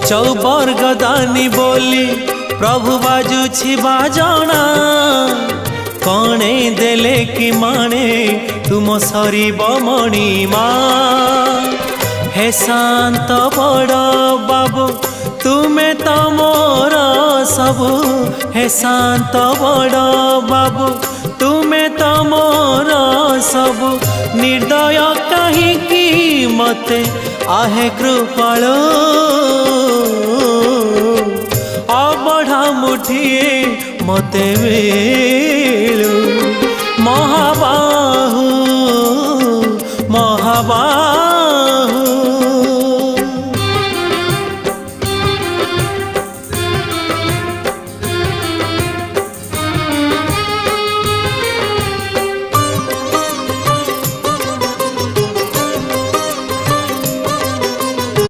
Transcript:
चौबर्ग दानी बोली प्रभु बाजुछि बाजना कणे देले कि माने तुम सरीब मणिमा हे शांत बड़ बाबू तुमे तो मोर सबु हे शांत बड़ बाबू तुमे तो मोर सबु निर्दय कहीं मते आहे कृपाल अबढ़ा मुठिए मते मिलू महाबाहु महाबाहु